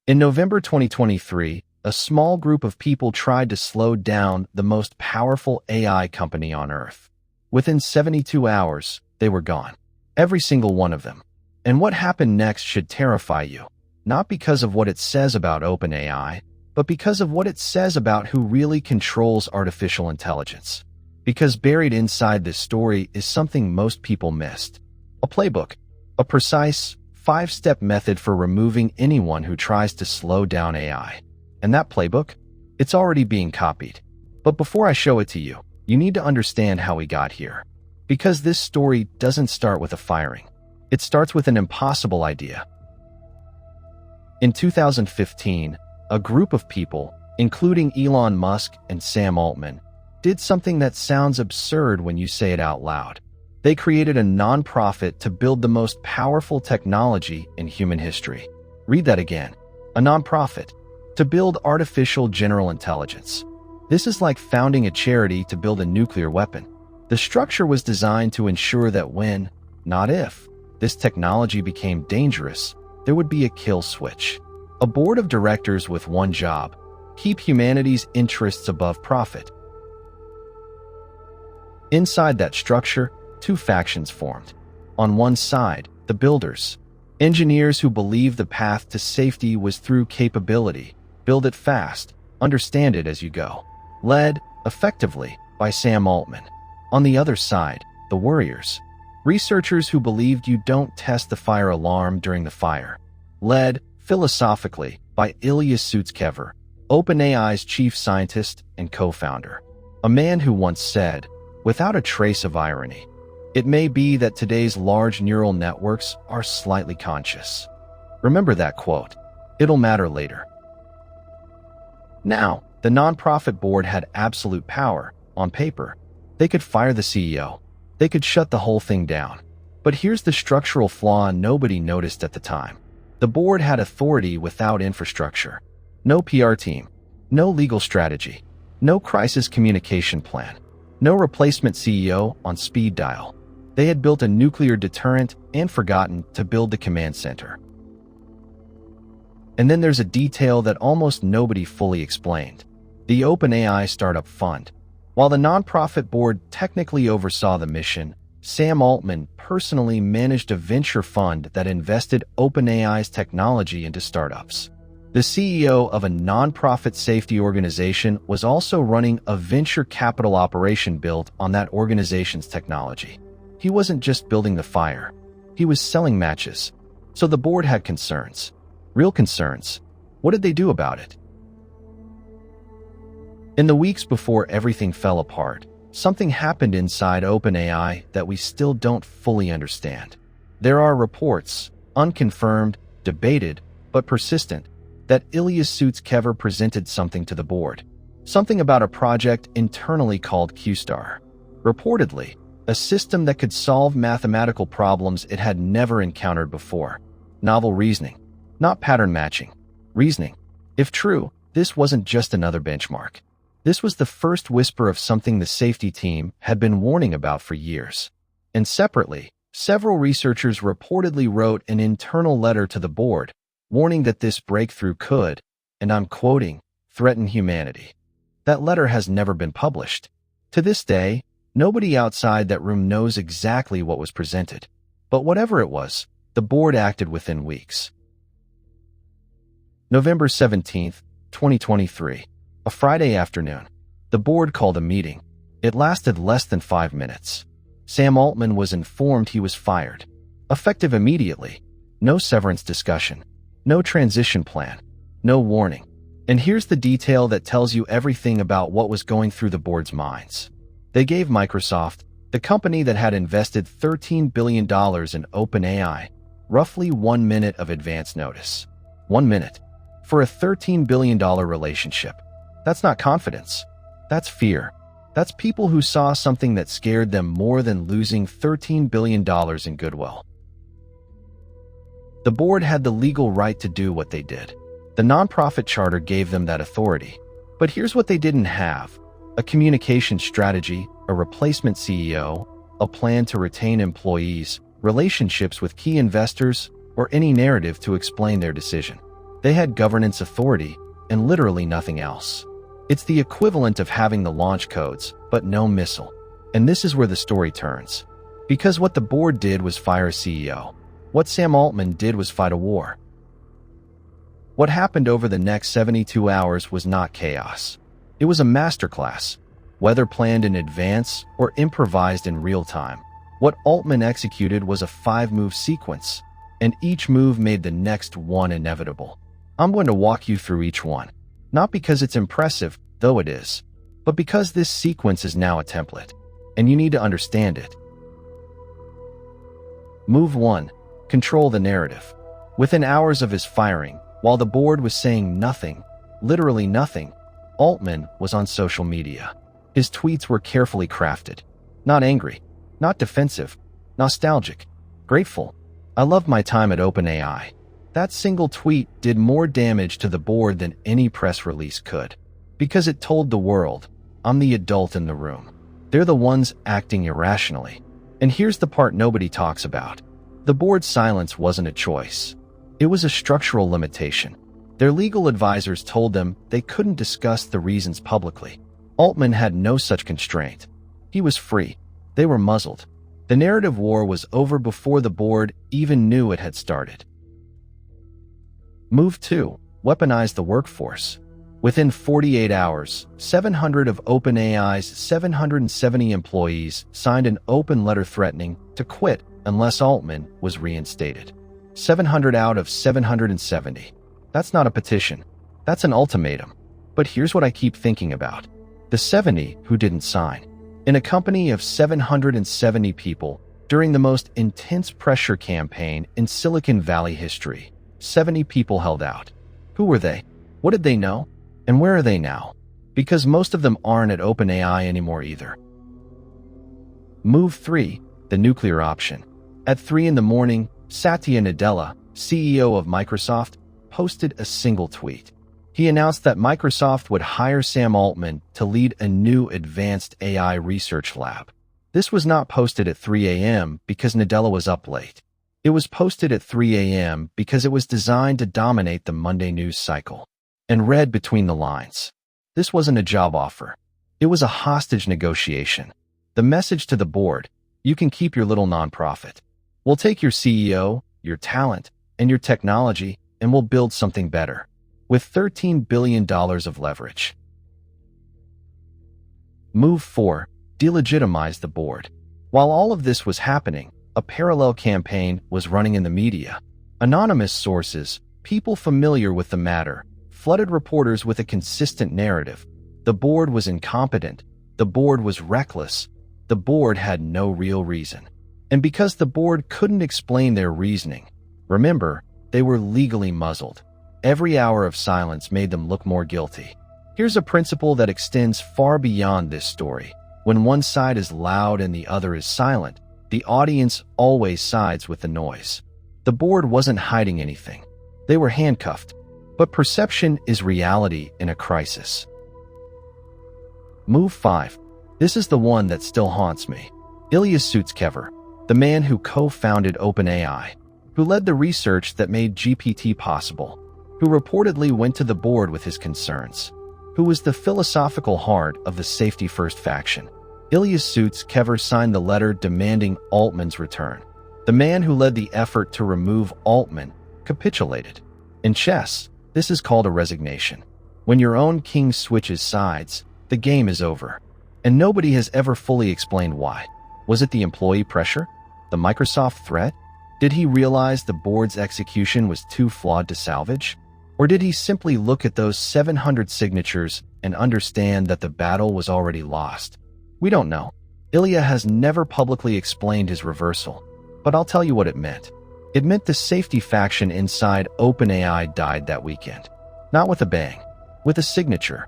In November 2023, a small group of people tried to slow down the most powerful AI company on Earth. Within 72 hours, they were gone. Every single one of them. And what happened next should terrify you, not because of what it says about OpenAI, but because of what it says about who really controls artificial intelligence. Because buried inside this story is something most people missed. A playbook, a precise, 5-step method for removing anyone who tries to slow down AI. And that playbook? It's already being copied. But before I show it to you, you need to understand how we got here. Because this story doesn't start with a firing. It starts with an impossible idea. In 2015, a group of people, including Elon Musk and Sam Altman, did something that sounds absurd when you say it out loud. They created a nonprofit to build the most powerful technology in human history. Read that again. A nonprofit to build artificial general intelligence. This is like founding a charity to build a nuclear weapon. The structure was designed to ensure that when, not if, this technology became dangerous, there would be a kill switch. A board of directors with one job: keep humanity's interests above profit. Inside that structure, two factions formed. On one side, the builders, engineers who believed the path to safety was through capability, build it fast, understand it as you go, led, effectively, by Sam Altman. On the other side, the worriers, researchers who believed you don't test the fire alarm during the fire, led, philosophically, by Ilya Sutskever, OpenAI's chief scientist and co-founder. A man who once said, without a trace of irony, "It may be that today's large neural networks are slightly conscious." Remember that quote. It'll matter later. Now, the nonprofit board had absolute power, on paper. They could fire the CEO. They could shut the whole thing down. But here's the structural flaw nobody noticed at the time. The board had authority without infrastructure. No PR team. No legal strategy. No crisis communication plan. No replacement CEO on speed dial. They had built a nuclear deterrent and forgotten to build the command center. And then there's a detail that almost nobody fully explained. The OpenAI Startup Fund. While the nonprofit board technically oversaw the mission, Sam Altman personally managed a venture fund that invested OpenAI's technology into startups. The CEO of a nonprofit safety organization was also running a venture capital operation built on that organization's technology. He wasn't just building the fire. He was selling matches. So the board had concerns. Real concerns. What did they do about it? In the weeks before everything fell apart, something happened inside OpenAI that we still don't fully understand. There are reports, unconfirmed, debated, but persistent, that Ilya Sutskever presented something to the board. Something about a project internally called QStar. Reportedly, a system that could solve mathematical problems it had never encountered before. Novel reasoning, not pattern matching. Reasoning. If true, this wasn't just another benchmark. This was the first whisper of something the safety team had been warning about for years. And separately, several researchers reportedly wrote an internal letter to the board, warning that this breakthrough could, and I'm quoting, threaten humanity. That letter has never been published. To this day, nobody outside that room knows exactly what was presented. But whatever it was, the board acted within weeks. November 17th, 2023. A Friday afternoon. The board called a meeting. It lasted less than 5 minutes. Sam Altman was informed he was fired. Effective immediately. No severance discussion. No transition plan. No warning. And here's the detail that tells you everything about what was going through the board's minds. They gave Microsoft, the company that had invested $13 billion in OpenAI, roughly 1 minute of advance notice. 1 minute. For a $13 billion relationship. That's not confidence. That's fear. That's people who saw something that scared them more than losing $13 billion in goodwill. The board had the legal right to do what they did. The nonprofit charter gave them that authority. But here's what they didn't have: a communication strategy, a replacement CEO, a plan to retain employees, relationships with key investors, or any narrative to explain their decision. They had governance authority and literally nothing else. It's the equivalent of having the launch codes, but no missile. And this is where the story turns. Because what the board did was fire a CEO. What Sam Altman did was fight a war. What happened over the next 72 hours was not chaos. It was a masterclass, whether planned in advance or improvised in real time. What Altman executed was a 5-move sequence, and each move made the next one inevitable. I'm going to walk you through each one, not because it's impressive, though it is, but because this sequence is now a template, and you need to understand it. Move 1. Control the narrative. Within hours of his firing, while the board was saying nothing, literally nothing, Altman was on social media. His tweets were carefully crafted. Not angry, not defensive, nostalgic, grateful. I loved my time at OpenAI. That single tweet did more damage to the board than any press release could. Because it told the world, I'm the adult in the room. They're the ones acting irrationally. And here's the part nobody talks about. The board's silence wasn't a choice. It was a structural limitation. Their legal advisors told them they couldn't discuss the reasons publicly. Altman had no such constraint. He was free. They were muzzled. The narrative war was over before the board even knew it had started. Move 2. Weaponize the workforce. Within 48 hours, 700 of OpenAI's 770 employees signed an open letter threatening to quit unless Altman was reinstated. 700 out of 770. That's not a petition. That's an ultimatum. But here's what I keep thinking about. The 70 who didn't sign. In a company of 770 people, during the most intense pressure campaign in Silicon Valley history, 70 people held out. Who were they? What did they know? And where are they now? Because most of them aren't at OpenAI anymore either. Move 3. The nuclear option. At 3 in the morning, Satya Nadella, CEO of Microsoft, posted a single tweet. He announced that Microsoft would hire Sam Altman to lead a new advanced AI research lab. This was not posted at 3 a.m. because Nadella was up late. It was posted at 3 a.m. because it was designed to dominate the Monday news cycle. And read between the lines. This wasn't a job offer. It was a hostage negotiation. The message to the board, you can keep your little nonprofit. We'll take your CEO, your talent, and your technology, and we'll build something better. With $13 billion of leverage. Move 4. Delegitimize the board. While all of this was happening, a parallel campaign was running in the media. Anonymous sources, people familiar with the matter, flooded reporters with a consistent narrative. The board was incompetent. The board was reckless. The board had no real reason. And because the board couldn't explain their reasoning, remember, they were legally muzzled. Every hour of silence made them look more guilty. Here's a principle that extends far beyond this story. When one side is loud and the other is silent, the audience always sides with the noise. The board wasn't hiding anything. They were handcuffed. But perception is reality in a crisis. Move 5. This is the one that still haunts me. Ilya Sutskever, the man who co-founded OpenAI, who led the research that made GPT possible, who reportedly went to the board with his concerns, who was the philosophical heart of the safety-first faction. Ilya Sutskever signed the letter demanding Altman's return. The man who led the effort to remove Altman capitulated. In chess, this is called a resignation. When your own king switches sides, the game is over. And nobody has ever fully explained why. Was it the employee pressure? The Microsoft threat? Did he realize the board's execution was too flawed to salvage? Or did he simply look at those 700 signatures and understand that the battle was already lost? We don't know. Ilya has never publicly explained his reversal, but I'll tell you what it meant. It meant the safety faction inside OpenAI died that weekend. Not with a bang, with a signature.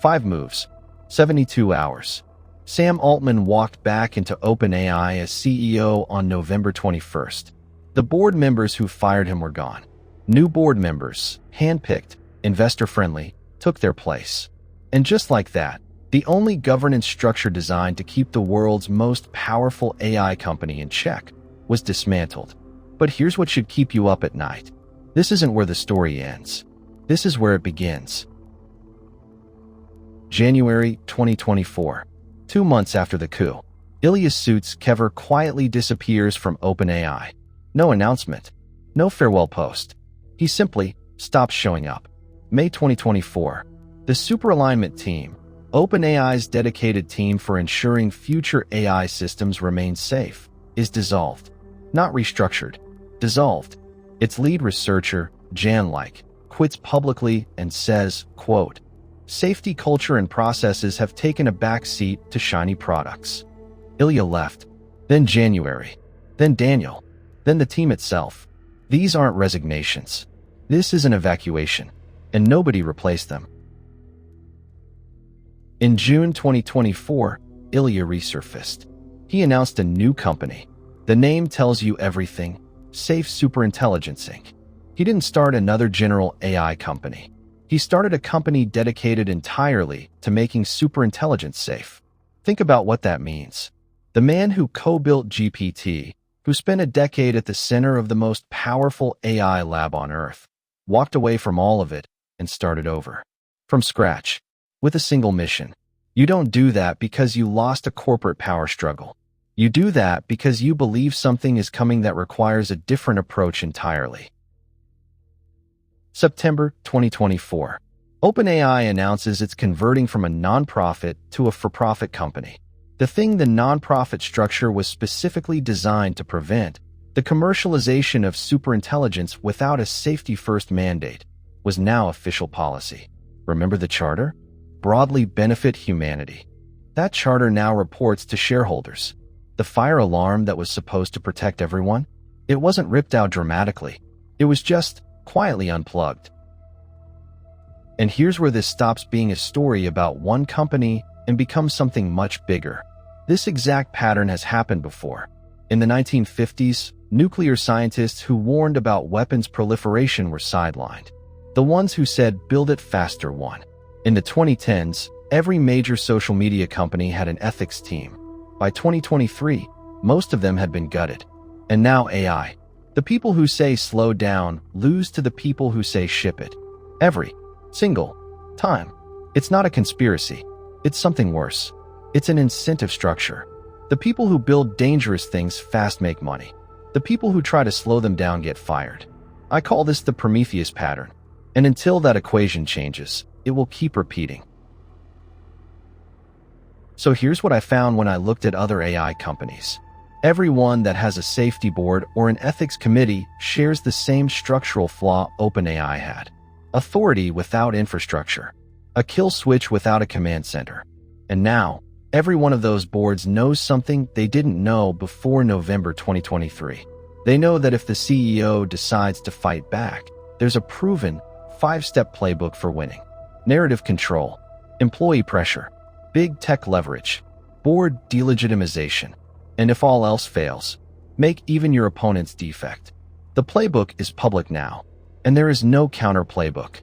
5 moves, 72 hours. Sam Altman walked back into OpenAI as CEO on November 21st. The board members who fired him were gone. New board members, handpicked, investor-friendly, took their place. And just like that, the only governance structure designed to keep the world's most powerful AI company in check was dismantled. But here's what should keep you up at night. This isn't where the story ends. This is where it begins. January 2024. 2 months after the coup, Ilya Sutskever quietly disappears from OpenAI. No announcement. No farewell post. He simply stops showing up. May 2024. The Superalignment Team, OpenAI's dedicated team for ensuring future AI systems remain safe, is dissolved. Not restructured. Dissolved. Its lead researcher, Jan Like, quits publicly and says, quote, "Safety culture and processes have taken a back seat to shiny products." Ilya left. Then January. Then Daniel. Then the team itself. These aren't resignations. This is an evacuation. And nobody replaced them. In June 2024, Ilya resurfaced. He announced a new company. The name tells you everything. Safe Superintelligence Inc. He didn't start another general AI company. He started a company dedicated entirely to making superintelligence safe. Think about what that means. The man who co-built GPT, who spent a decade at the center of the most powerful AI lab on Earth, walked away from all of it and started over. From scratch. With a single mission. You don't do that because you lost a corporate power struggle. You do that because you believe something is coming that requires a different approach entirely. September 2024. OpenAI announces it's converting from a nonprofit to a for-profit company. The thing the nonprofit structure was specifically designed to prevent, the commercialization of superintelligence without a safety-first mandate, was now official policy. Remember the charter? Broadly benefit humanity. That charter now reports to shareholders. The fire alarm that was supposed to protect everyone? It wasn't ripped out dramatically. It was just quietly unplugged. And here's where this stops being a story about one company and becomes something much bigger. This exact pattern has happened before. In the 1950s, nuclear scientists who warned about weapons proliferation were sidelined. The ones who said, "Build it faster," won. In the 2010s, every major social media company had an ethics team. By 2023, most of them had been gutted. And now AI. The people who say slow down lose to the people who say ship it. Every single time. It's not a conspiracy. It's something worse. It's an incentive structure. The people who build dangerous things fast make money. The people who try to slow them down get fired. I call this the Prometheus Pattern. And until that equation changes, it will keep repeating. So here's what I found when I looked at other AI companies. Everyone that has a safety board or an ethics committee shares the same structural flaw OpenAI had. Authority without infrastructure. A kill switch without a command center. And now, every one of those boards knows something they didn't know before November 2023. They know that if the CEO decides to fight back, there's a proven 5-step playbook for winning. Narrative control, employee pressure, big tech leverage, board delegitimization, and if all else fails, make even your opponent's defect. The playbook is public now, and there is no counter playbook.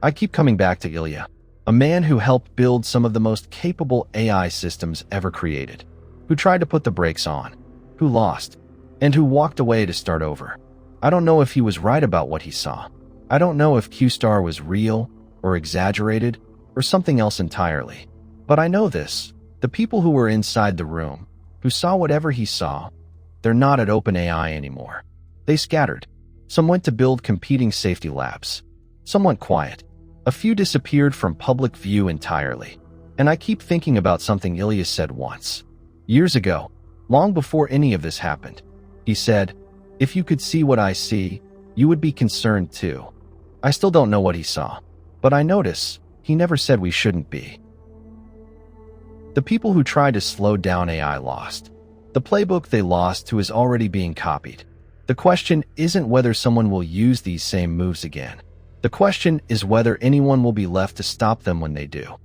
I keep coming back to Ilya, a man who helped build some of the most capable AI systems ever created, who tried to put the brakes on, who lost, and who walked away to start over. I don't know if he was right about what he saw. I don't know if Q-Star was real or exaggerated or something else entirely. But I know this. The people who were inside the room, who saw whatever he saw, they're not at OpenAI anymore. They scattered. Some went to build competing safety labs. Some went quiet. A few disappeared from public view entirely. And I keep thinking about something Ilya said once. Years ago, long before any of this happened. He said, "If you could see what I see, you would be concerned too." I still don't know what he saw. But I notice he never said we shouldn't be. The people who tried to slow down AI lost. The playbook they lost to is already being copied. The question isn't whether someone will use these same moves again. The question is whether anyone will be left to stop them when they do.